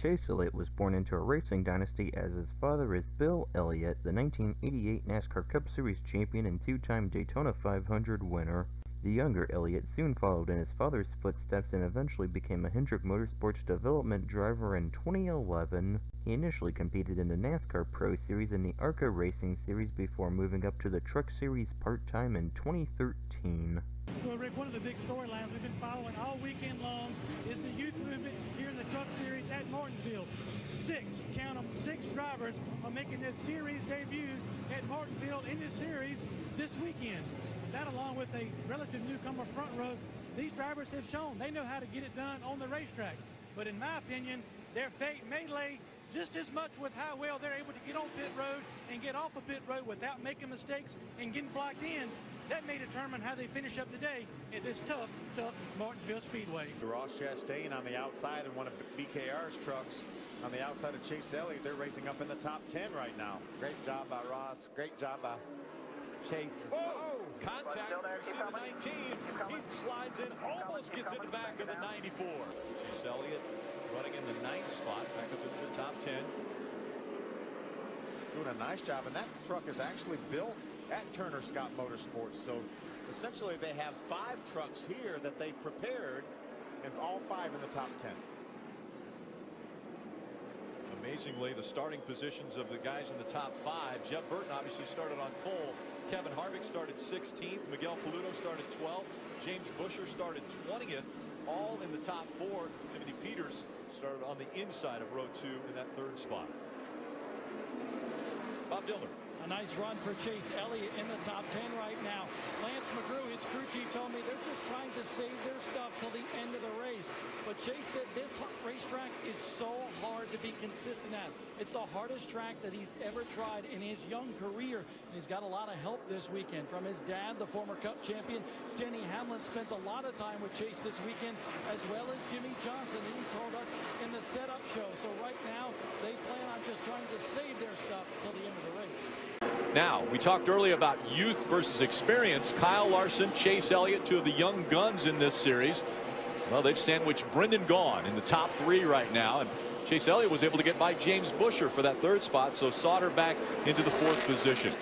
Chase Elliott was born into a racing dynasty, as his father is Bill Elliott, the 1988 NASCAR Cup Series champion and two-time Daytona 500 winner. The younger Elliott soon followed in his father's footsteps and eventually became a Hendrick Motorsports development driver in 2011. He initially competed in the NASCAR Pro Series and the ARCA Racing Series before moving up to the Truck Series part-time in 2013. Well, Rick, one of the big storylines we've been following all weekend long is the youth movement here in the Truck Series at Martinsville. Count them, six drivers are making their series debut at Martinsville in this series this weekend. That, along with a relative newcomer front row, these drivers have shown they know how to get it done on the racetrack. But in my opinion, their fate may lay just as much with how well they're able to get on pit road and get off of pit road without making mistakes and getting blocked in. That may determine how they finish up today at this tough Martinsville Speedway. Ross Chastain on the outside in one of BKR's trucks on the outside of Chase Elliott. They're racing up in the top 10 right now. Great job by Ross. Great job by Chase. Oh! Contact. You see the 19. He slides in, almost gets in the back of the 94. Chase Elliott running in the 9th spot, back up into the top 10. Doing a nice job, and that truck is actually built at Turner Scott Motorsports. So essentially they have 5 trucks here that they prepared, and all 5 in the top 10. Amazingly, the starting positions of the guys in the top 5. Jeff Burton obviously started on pole. Kevin Harvick started 16th. Miguel Paludo started 12th. James Busher started 20th. All in the top 4. Timothy Peters started on the inside of row 2 in that 3rd spot. Bob Dillner. A nice run for Chase Elliott in the top 10 right now. Lance McGrew, his crew chief, told me they're just trying to save their stuff till the end of the race. But Chase said this racetrack is so hard to be consistent at. It's the hardest track that he's ever tried in his young career. And he's got a lot of help this weekend from his dad, the former Cup champion. Denny Hamlin spent a lot of time with Chase this weekend, as well as Jimmy Johnson. And he told us in the setup show. So right now, they plan on just trying to save their stuff till the end of the race. Now, we talked earlier about youth versus experience. Kyle Larson, Chase Elliott, 2 of the young guns in this series. Well, they've sandwiched Brendan Gaughan in the top 3 right now, and Chase Elliott was able to get by James Busher for that 3rd spot, so Sauter back into the 4th position.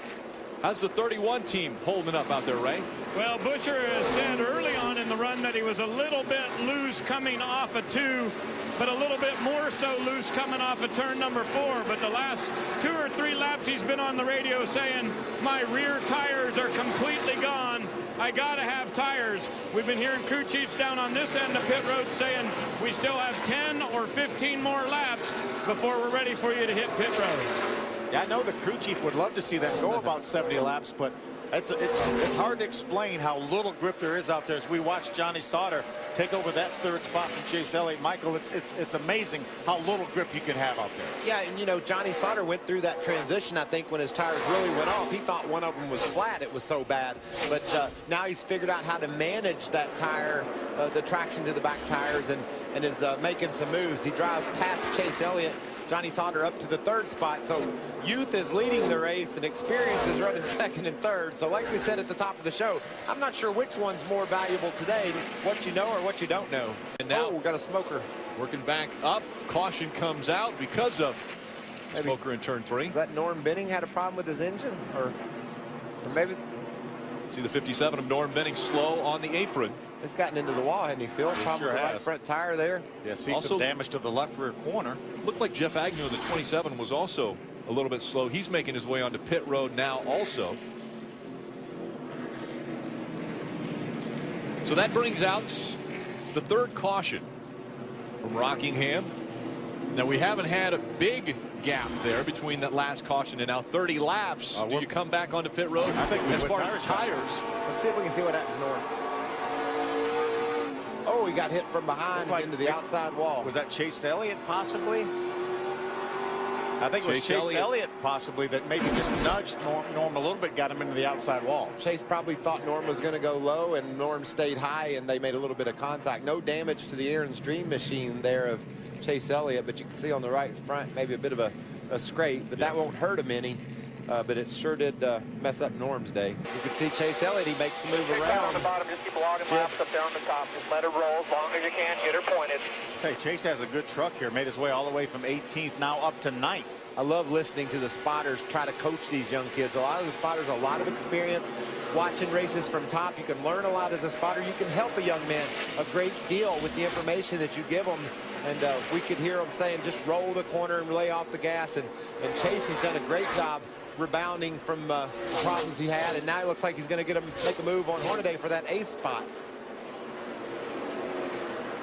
How's the 31 team holding up out there, Ray? Well, Busher has said early on in the run that he was a little bit loose coming off of 2, but a little bit more so loose coming off of turn number 4. But the last 2 or 3 laps he's been on the radio saying, my rear tires are completely gone. I gotta have tires. We've been hearing crew chiefs down on this end of pit road saying we still have 10 or 15 more laps before we're ready for you to hit pit road. Yeah, I know the crew chief would love to see them go about 70 laps, but it's hard to explain how little grip there is out there as we watch Johnny Sauter take over that 3rd spot from Chase Elliott. Michael, it's amazing how little grip you can have out there. Yeah, and you know, Johnny Sauter went through that transition, I think, when his tires really went off. He thought one of them was flat. It was so bad. But now he's figured out how to manage that tire, the traction to the back tires, and is making some moves. He drives past Chase Elliott, Johnny Sauter up to the 3rd spot. So youth is leading the race and experience is running 2nd and 3rd. So like we said at the top of the show, I'm not sure which one's more valuable today, what you know or what you don't know. And now we got a smoker working back up. Caution comes out because of smoker in turn 3. Is that Norm Benning had a problem with his engine, or maybe? See the 57 of Norm Benning slow on the apron. It's gotten into the wall, hadn't he, Phil? Probably sure the right has. front tire there. Yeah, see Also, some damage to the left rear corner. Looked like Jeff Agnew, the 27, was also a little bit slow. He's making his way onto pit road now also. So that brings out the 3rd caution from Rockingham. Now, we haven't had a big gap there between that last caution and now 30 laps. Do you come back onto pit road? I think as far as tires. Let's see if we can see what happens, Norm. Oh, he got hit from behind into the outside wall. Was that Chase Elliott possibly? I think it was Chase Elliott possibly that maybe just nudged Norm a little bit, got him into the outside wall. Chase probably thought Norm was going to go low, and Norm stayed high, and they made a little bit of contact. No damage to the Aaron's Dream machine there of Chase Elliott, but you can see on the right front maybe a bit of a scrape, but that won't hurt him any. but it sure did mess up Norm's day. You can see Chase Elliott, he makes the move around. On the bottom, just keep logging laps up there on the top. Just let her roll as long as you can. Get her pointed. Hey, Chase has a good truck here. Made his way all the way from 18th, now up to 9th. I love listening to the spotters try to coach these young kids. A lot of the spotters, a lot of experience. Watching races from top, you can learn a lot as a spotter. You can help a young man a great deal with the information that you give them. And we could hear them saying, just roll the corner and lay off the gas. And Chase has done a great job rebounding from the problems he had. And now it looks like he's going to make a move on Hornaday for that 8th spot.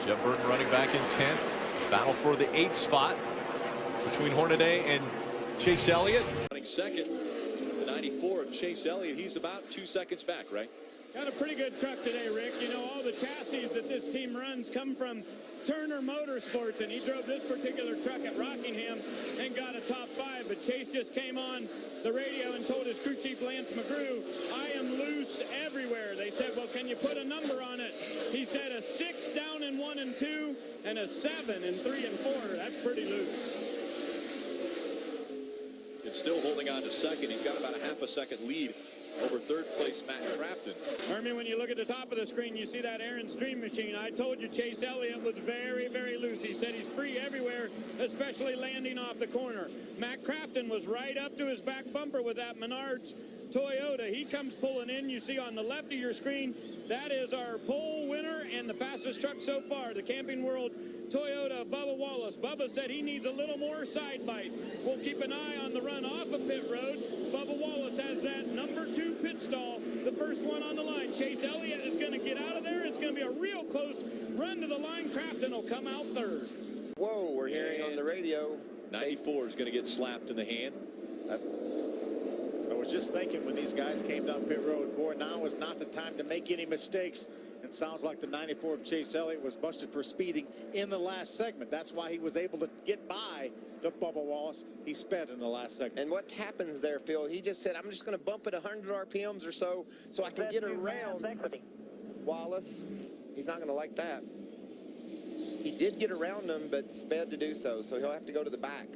Jeff Burton running back in 10th. Battle for the 8th spot between Hornaday and Chase Elliott. Running second, the 94 of Chase Elliott. He's about 2 seconds back, right? Got a pretty good truck today, Rick. You know, all the chassis that this team runs come from Turner Motorsports, and he drove this particular truck at Rockingham and got a top 5. But Chase just came on the radio and told his crew chief, Lance McGrew, I am loose everywhere. They said, well, can you put a number on it? He said a 6 down in 1 and 2 and a 7 in 3 and 4. That's pretty loose. It's still holding on to second. He's got about a half a second lead over third place Matt Crafton. Herman, when you look at the top of the screen, you see that Aaron's Dream Machine. I told you Chase Elliott was very, very loose. He said he's free everywhere, especially landing off the corner. Matt Crafton was right up to his back bumper with that Menards Toyota. He comes pulling in. You see on the left of your screen, that is our pole winner and the fastest truck so far, the Camping World Toyota, Bubba Wallace. Bubba said he needs a little more side bite. We'll keep an eye on the run off of pit road. Bubba Wallace has that number 2 pit stall, the first one on the line. Chase Elliott is going to get out of there. It's going to be a real close run to the line. Crafton will come out third. Whoa, we're hearing on the radio. 94 is going to get slapped in the hand. I was just thinking when these guys came down pit road, boy, now is not the time to make any mistakes. It sounds like the 94 of Chase Elliott was busted for speeding in the last segment. That's why he was able to get by the Bubba Wallace. He sped in the last segment. And what happens there, Phil? He just said, I'm just going to bump it 100 RPMs or so I can get around Wallace. He's not going to like that. He did get around him, but sped to do so he'll have to go to the back.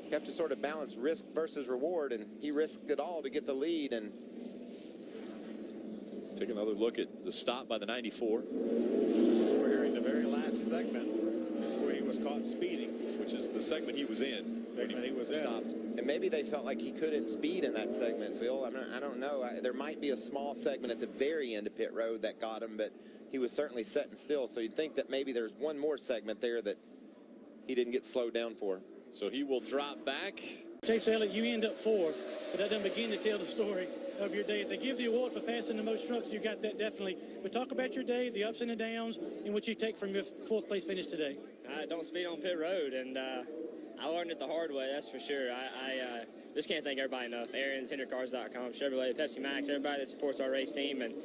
You have to sort of balance risk versus reward, and he risked it all to get the lead. And take another look at the stop by the 94. We're hearing the very last segment is where he was caught speeding, which is the segment he was in. Stopped. And maybe they felt like he couldn't speed in that segment, Phil. I don't know. There might be a small segment at the very end of pit road that got him, but he was certainly setting still. So you'd think that maybe there's one more segment there that he didn't get slowed down for. So he will drop back. Chase Elliott, you end up 4th, but that doesn't begin to tell the story of your day. If they give the award for passing the most trucks, you got that definitely. But talk about your day, the ups and the downs, and what you take from your 4th place finish today. Don't speed on pit road, and I learned it the hard way, that's for sure. I just can't thank everybody enough. Aaron's, HendrickCars.com, Chevrolet, Pepsi Max, everybody that supports our race team, and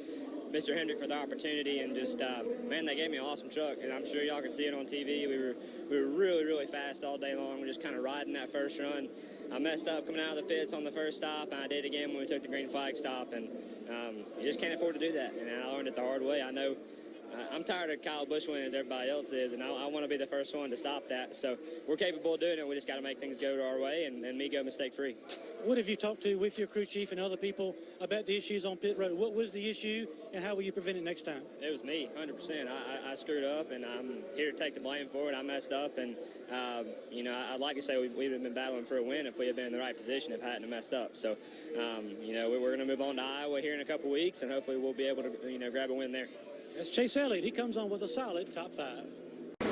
Mr. Hendrick for the opportunity, and just man, they gave me an awesome truck, and I'm sure y'all can see it on TV. We were really, really fast all day long. We're just kind of riding that first run. I messed up coming out of the pits on the first stop, and I did again when we took the green flag stop, and you just can't afford to do that, and I learned it the hard way. I know I'm tired of Kyle Busch winning as everybody else is, and I want to be the first one to stop that. So we're capable of doing it. We just got to make things go our way and me go mistake-free. What have you talked to with your crew chief and other people about the issues on pit road? What was the issue, and how will you prevent it next time? It was me, 100%. I screwed up, and I'm here to take the blame for it. I messed up, and, you know, I'd like to say we would have been battling for a win if we had been in the right position if I hadn't messed up. So, you know, we're going to move on to Iowa here in a couple weeks, and hopefully we'll be able to, you know, grab a win there. That's Chase Elliott. He comes on with a solid top 5.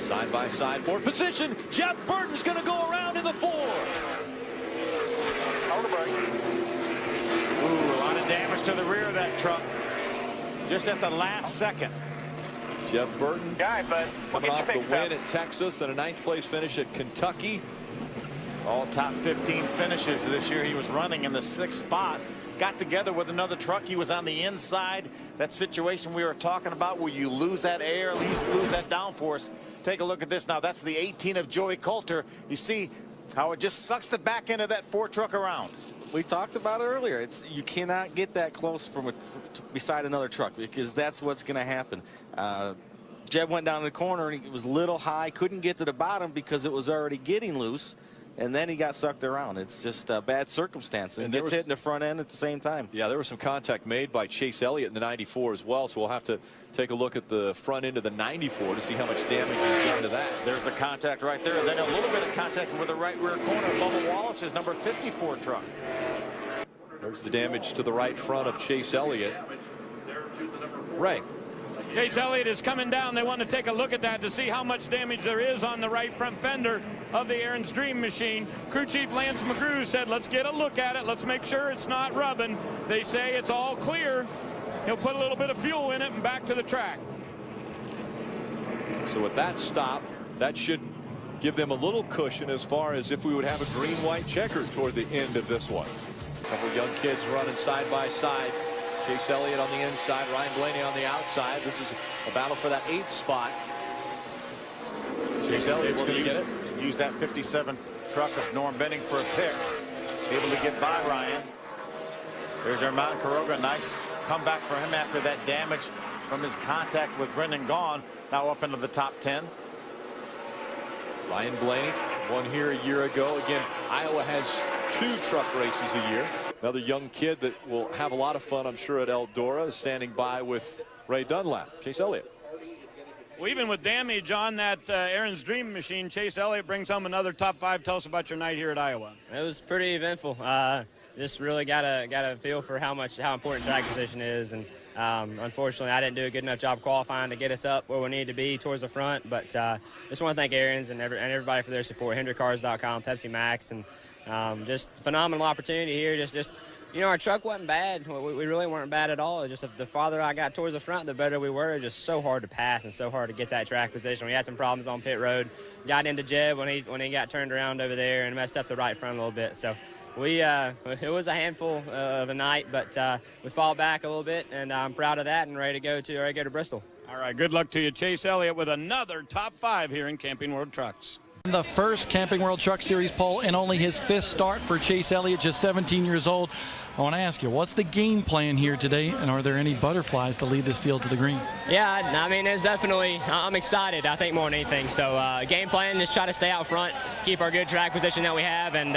Side-by-side for position. Jeff Burton's going to go around in the 4. Hold the brake. Ooh, a lot of damage to the rear of that truck just at the last second. Jeff Burton coming off the win up at Texas and a 9th place finish at Kentucky. All top 15 finishes this year. He was running in the 6th spot. Got together with another truck. He was on the inside. That situation we were talking about where you lose that air, lose that downforce. Take a look at this now. That's the 18 of Joey Coulter. You see how it just sucks the back end of that Ford truck around. We talked about it earlier. You cannot get that close beside another truck, because that's what's going to happen. Jeb went down the corner and it was a little high, couldn't get to the bottom because it was already getting loose. and then he got sucked around. It's just a bad circumstance, and gets hit in the front end at the same time. Yeah, there was some contact made by Chase Elliott in the 94 as well, so we'll have to take a look at the front end of the 94 to see how much damage is done to that. There's a contact right there, and then a little bit of contact with the right rear corner of Bubba Wallace's number 54 truck. There's the damage to the right front of Chase Elliott. Ray. Chase Elliott is coming down. They want to take a look at that to see how much damage there is on the right front fender of the Aaron's Dream machine. Crew Chief Lance McGrew said, let's get a look at it. Let's make sure it's not rubbing. They say it's all clear. He'll put a little bit of fuel in it and back to the track. So with that stop, that should give them a little cushion as far as if we would have a green-white checker toward the end of this one. A couple young kids running side by side. Chase Elliott on the inside, Ryan Blaney on the outside. This is a battle for that 8th spot. Chase Elliott's going to get it. Use that 57 truck of Norm Benning for a pick. Able to get by Ryan. There's our Mountain Caroga. Nice comeback for him after that damage from his contact with Brendan Gaughan. Now up into the top 10. Ryan Blaney won here a year ago. Again, Iowa has 2 truck races a year. Another young kid that will have a lot of fun, I'm sure, at Eldora is standing by with Ray Dunlap. Chase Elliott. Well, even with damage on that Aaron's Dream machine, Chase Elliott brings home another top 5. Tell us about your night here at Iowa. It was pretty eventful. Just really got a feel for how important track position is, and unfortunately I didn't do a good enough job qualifying to get us up where we need to be towards the front. But just want to thank Aaron's and everybody for their support. HendrickCars.com, Pepsi Max, and just phenomenal opportunity here. Just you know, our truck wasn't bad. We really weren't bad at all. Just the farther I got towards the front, the better we were. Just so hard to pass and so hard to get that track position. We had some problems on pit road. Got into Jeb when he got turned around over there and messed up the right front a little bit. So it was a handful of a night, but we fought back a little bit, and I'm proud of that and ready to go to Bristol. All right, good luck to you, Chase Elliott, with another top 5 here in Camping World Trucks. The first Camping World Truck Series pole and only his 5th start for Chase Elliott, just 17 years old. I want to ask you, what's the game plan here today, and are there any butterflies to lead this field to the green? Yeah, I mean, there's definitely, I'm excited, I think, more than anything. So game plan, just try to stay out front, keep our good track position that we have, and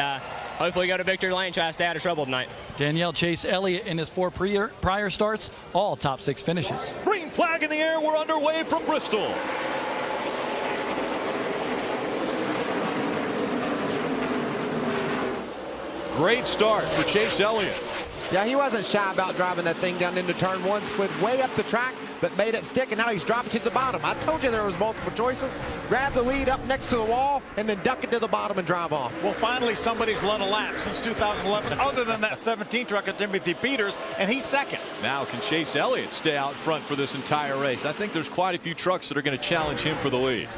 hopefully go to victory lane, try to stay out of trouble tonight. Danielle, Chase Elliott in his 4 prior starts, all top 6 finishes. Green flag in the air, we're underway from Bristol. Great start for Chase Elliott. Yeah, he wasn't shy about driving that thing down into turn 1, slid way up the track, but made it stick, and now he's dropped it to the bottom. I told you there was multiple choices. Grab the lead up next to the wall, and then duck it to the bottom and drive off. Well, finally, somebody's led a lap since 2011, other than that 17 truck of Timothy Peters, and he's second. Now, can Chase Elliott stay out front for this entire race? I think there's quite a few trucks that are going to challenge him for the lead.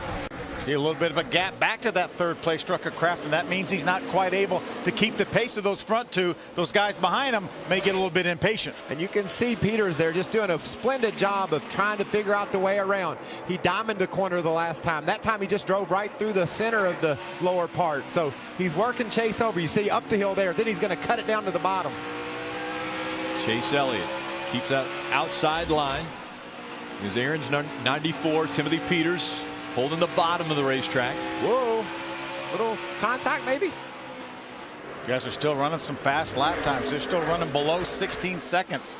See a little bit of a gap back to that 3rd place truck of Kraft, and that means he's not quite able to keep the pace of those front 2. Those guys behind him may get a little bit impatient. And you can see Peters there just doing a splendid job of trying to figure out the way around. He diamonded the corner the last time. That time he just drove right through the center of the lower part. So he's working Chase over. You see up the hill there. Then he's going to cut it down to the bottom. Chase Elliott keeps that outside line. Here's Aaron's 94, Timothy Peters, holding the bottom of the racetrack. Whoa, little contact maybe. You guys are still running some fast lap times. They're still running below 16 seconds.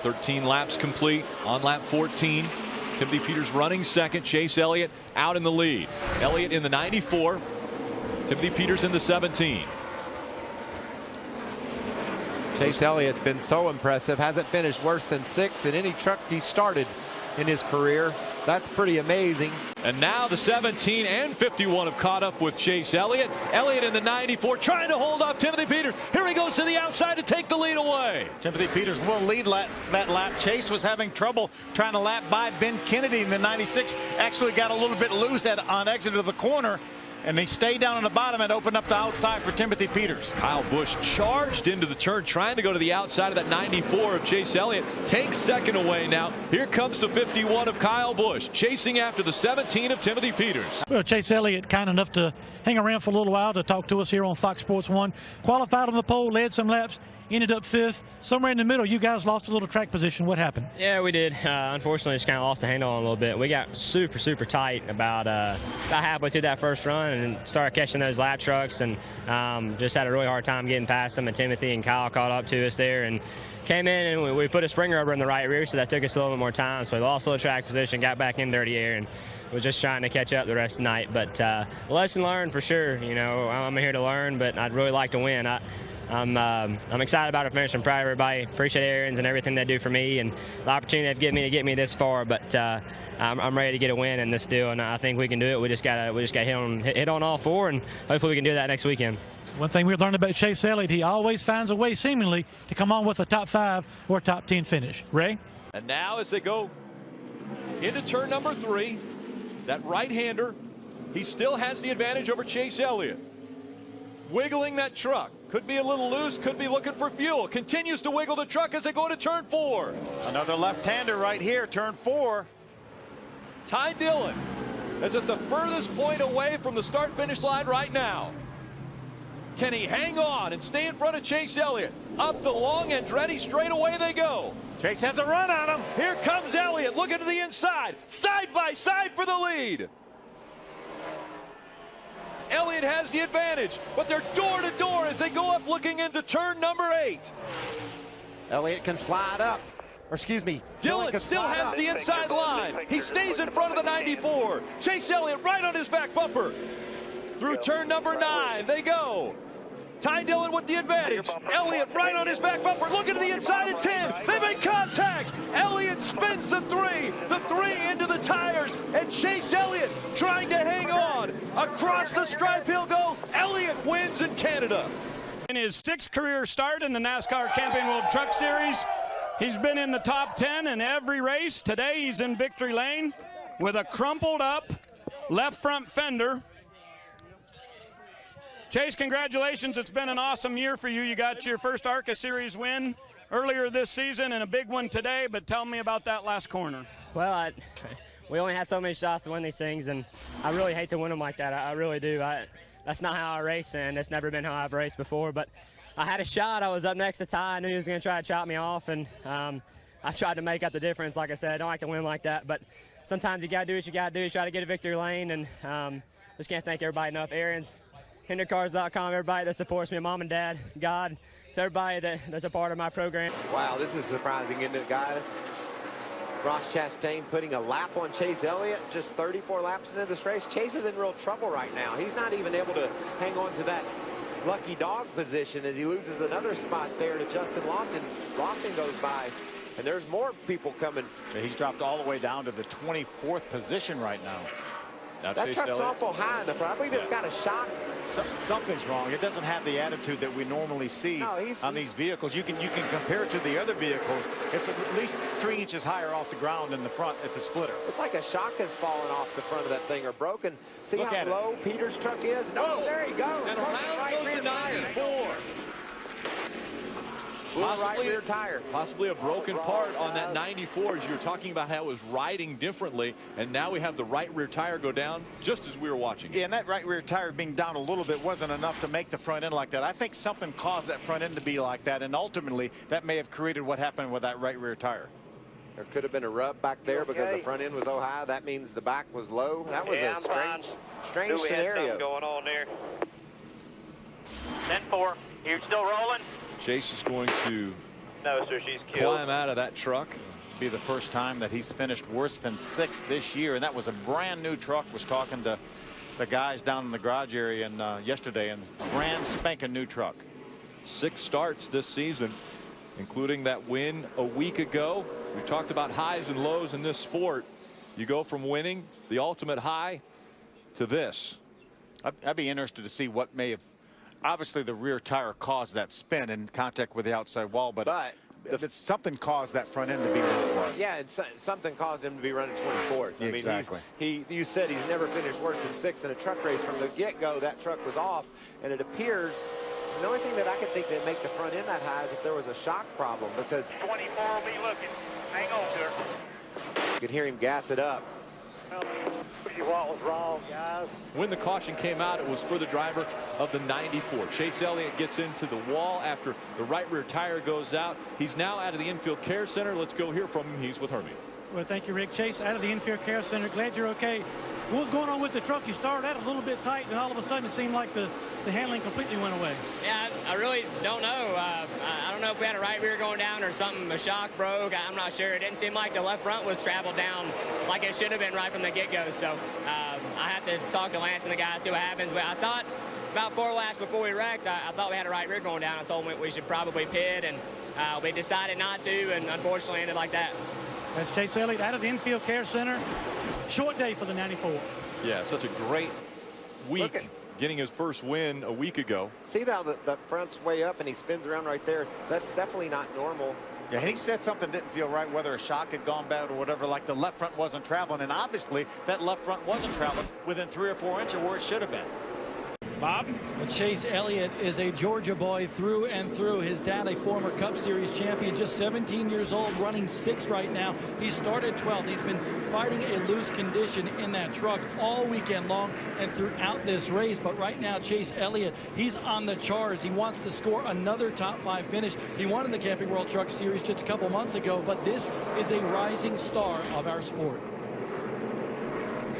13 laps complete on lap 14. Timothy Peters running second. Chase Elliott out in the lead. Elliott in the 94. Timothy Peters in the 17. Chase Elliott's been so impressive. Hasn't finished worse than 6th in any truck he started in his career. That's pretty amazing. And now the 17 and 51 have caught up with Chase Elliott. Elliott in the 94 trying to hold off Timothy Peters. Here he goes to the outside to take the lead away. Timothy Peters will lead that lap. Chase was having trouble trying to lap by Ben Kennedy in the 96. Actually got a little bit loose on exit of the corner, and he stayed down on the bottom and opened up the outside for Timothy Peters. Kyle Busch charged into the turn, trying to go to the outside of that 94 of Chase Elliott. Takes second away now. Here comes the 51 of Kyle Busch, chasing after the 17 of Timothy Peters. Well, Chase Elliott kind enough to hang around for a little while to talk to us here on Fox Sports 1. Qualified on the pole, led some laps, ended up 5th. Somewhere in the middle, you guys lost a little track position. What happened? Yeah, we did. Unfortunately, just kind of lost the handle on it a little bit. We got super, super tight about halfway through that first run and started catching those lap trucks and just had a really hard time getting past them. And Timothy and Kyle caught up to us there and came in and we put a spring rubber in the right rear, so that took us a little bit more time. So we lost a little track position, got back in dirty air, and was just trying to catch up the rest of the night. But lesson learned for sure. You know, I'm here to learn, but I'd really like to win. I'm excited about our finish. I'm proud of everybody. Appreciate Aaron's and everything they do for me and the opportunity they've given me to get me this far. But I'm ready to get a win in this deal, and I think we can do it. We just got hit on all 4, and hopefully we can do that next weekend. One thing we've learned about Chase Elliott, he always finds a way, seemingly, to come on with a top 5 or top 10 finish. Ray? And now as they go into turn number 3, that right-hander, he still has the advantage over Chase Elliott. Wiggling that truck. Could be a little loose, could be looking for fuel. Continues to wiggle the truck as they go to turn 4. Another left-hander right here, turn 4. Ty Dillon is at the furthest point away from the start-finish line right now. Can he hang on and stay in front of Chase Elliott? Up the long Andretti straight away they go. Chase has a run on him. Here comes Elliott looking to the inside. Side by side for the lead. Elliott has the advantage, but they're door to door as they go up looking into turn number 8. Elliott can slide up. Or excuse me, Dillon still has the inside line. He stays in front of the 94. Chase Elliott right on his back bumper. Through turn number 9 they go. Ty Dillon with the advantage. Elliott right on his back bumper, looking to the inside at 10. They make contact. Elliott spins the 3. The 3 into the tires, and Chase Elliott trying to hang on. Across the stripe he'll go. Elliott wins in Canada. In his 6th career start in the NASCAR Camping World Truck Series, he's been in the top 10 in every race. Today he's in victory lane with a crumpled up left front fender. Chase, congratulations. It's been an awesome year for you. You got your first ARCA Series win earlier this season and a big one today, but tell me about that last corner. Well, we only have so many shots to win these things, and I really hate to win them like that. I really do. That's not how I race, and it's never been how I've raced before. But I had a shot. I was up next to Ty. I knew he was going to try to chop me off, and I tried to make up the difference. Like I said, I don't like to win like that, but sometimes you got to do what you got to do. Try to get a victory lane, and just can't thank everybody enough. Aaron's, HendrickCars.com, everybody that supports me, Mom and Dad, God, it's everybody that's a part of my program. Wow, this is surprising, isn't it, guys? Ross Chastain putting a lap on Chase Elliott just 34 laps into this race. Chase is in real trouble right now. He's not even able to hang on to that lucky dog position as he loses another spot there to Justin Lofton. Lofton goes by, and there's more people coming. He's dropped all the way down to the 24th position right now. That truck's awful high in the front. I believe it's got a shock. Something's wrong. It doesn't have the attitude that we normally see on these vehicles. You can compare it to the other vehicles. It's at least 3 inches higher off the ground in the front at the splitter. It's like a shock has fallen off the front of that thing or broken. See how low Peter's truck is? Oh, there he goes. And around goes the 94. Right rear tire. Possibly a broken part on that 94 as you were talking about how it was riding differently, and now we have the right rear tire go down just as we were watching. Yeah, and that right rear tire being down a little bit wasn't enough to make the front end like that. I think something caused that front end to be like that, and ultimately that may have created what happened with that right rear tire. There could have been a rub back there because the front end was so high. That means the back was low. That was a strange scenario. Going on there. 10-4. You're still rolling? Chase is going to climb out of that truck. Be the first time that he's finished worse than 6th this year, and that was a brand new truck. Was talking to the guys down in the garage area yesterday, and brand spanking new truck. 6 starts this season, including that win a week ago. We've talked about highs and lows in this sport. You go from winning the ultimate high to this. I'd be interested to see what may have. Obviously, the rear tire caused that spin in contact with the outside wall, but something caused that front end to be where it was. Yeah, and something caused him to be running 24th. I exactly. mean, you said he's never finished worse than 6th in a truck race. From the get-go, that truck was off, and it appears the only thing that I could think that make the front end that high is if there was a shock problem, because 24 will be looking. Hang on to her. You could hear him gas it up. What was wrong, guys? When the caution came out, it was for the driver of the 94. Chase Elliott gets into the wall after the right rear tire goes out. He's now out of the infield care center. Let's go hear from him. He's with Hermie. Well, thank you, Rick. Chase, out of the infield care center. Glad you're okay. What was going on with the truck? You started out a little bit tight, and all of a sudden it seemed like the handling completely went away. Yeah, I really don't know. I don't know if we had a right rear going down or something. A shock broke. I'm not sure. It didn't seem like the left front was traveled down like it should have been right from the get-go. So I have to talk to Lance and the guys, see what happens. But I thought about 4 laps before we wrecked, I thought we had a right rear going down. I told them we should probably pit, and we decided not to, and unfortunately ended like that. That's Chase Elliott out of the infield care center. Short day for the 94. Yeah, such a great week. Getting his first win a week ago. See how the front's way up and he spins around right there. That's definitely not normal. Yeah, and he said something didn't feel right, whether a shock had gone bad or whatever, like the left front wasn't traveling. And obviously that left front wasn't traveling within 3 or 4 inches of where it should have been. Bob? Well, Chase Elliott is a Georgia boy through and through. His dad, a former Cup Series champion, just 17 years old, running 6th right now. He started 12th. He's been fighting a loose condition in that truck all weekend long and throughout this race. But right now, Chase Elliott, he's on the charge. He wants to score another top 5 finish. He won in the Camping World Truck Series just a couple months ago, but this is a rising star of our sport.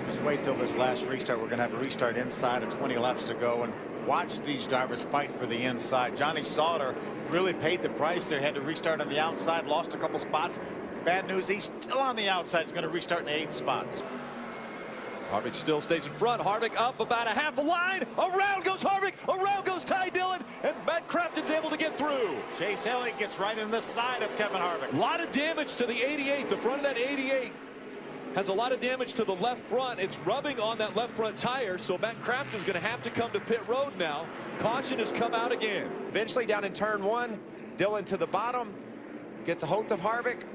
Just wait till this last restart. We're going to have a restart inside of 20 laps to go, and watch these drivers fight for the inside. Johnny Sauter really paid the price there. Had to restart on the outside, lost a couple spots. Bad news, he's still on the outside. He's going to restart in the 8th spot. Harvick still stays in front. Harvick up about a half a line. Around goes Harvick. Around goes Ty Dillon. And Matt Crafton's able to get through. Chase Elliott gets right in the side of Kevin Harvick. A lot of damage to the 88. The front of that 88 has a lot of damage to the left front. It's rubbing on that left front tire, so Matt Crafton's going to have to come to pit road now. Caution has come out again. Eventually down in turn 1, Dillon to the bottom, gets a hold of Harvick,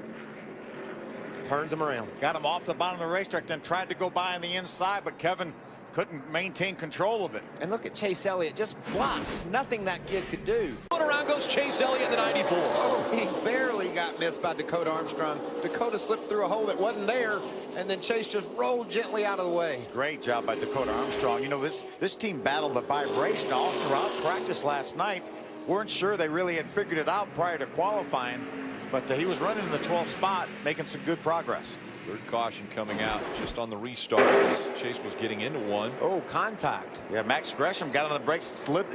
turns him around. Got him off the bottom of the racetrack, then tried to go by on the inside, but Kevin couldn't maintain control of it. And look at Chase Elliott, just blocked. Nothing that kid could do. But around goes Chase Elliott in the 94. Oh, he barely got missed by Dakota Armstrong. Dakota slipped through a hole that wasn't there, and then Chase just rolled gently out of the way. Great job by Dakota Armstrong. You know, this team battled the vibration all throughout practice last night. Weren't sure they really had figured it out prior to qualifying, but he was running in the 12th spot, making some good progress. Third caution coming out just on the restart as Chase was getting into one. Oh, contact. Yeah, Max Gresham got on the brakes, slid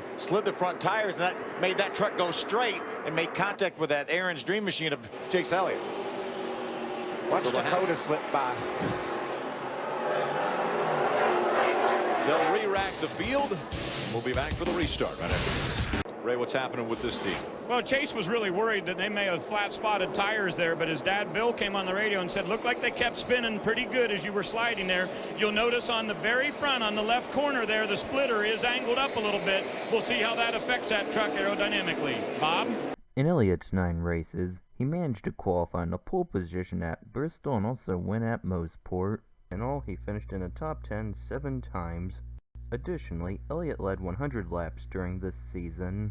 the front tires, and that made that truck go straight and made contact with that Aaron's Dream Machine of Chase Elliott. Watch Dakota slip by. They'll re-rack the field. We'll be back for the restart right after this. Ray, what's happening with this team? Well, Chase was really worried that they may have flat-spotted tires there, but his dad, Bill, came on the radio and said, looked like they kept spinning pretty good as you were sliding there. You'll notice on the very front, on the left corner there, the splitter is angled up a little bit. We'll see how that affects that truck aerodynamically. Bob? In Elliott's 9 races, he managed to qualify in the pole position at Bristol and also win at Motorsport. In all, he finished in the top 10 7 times. Additionally, Elliott led 100 laps during this season.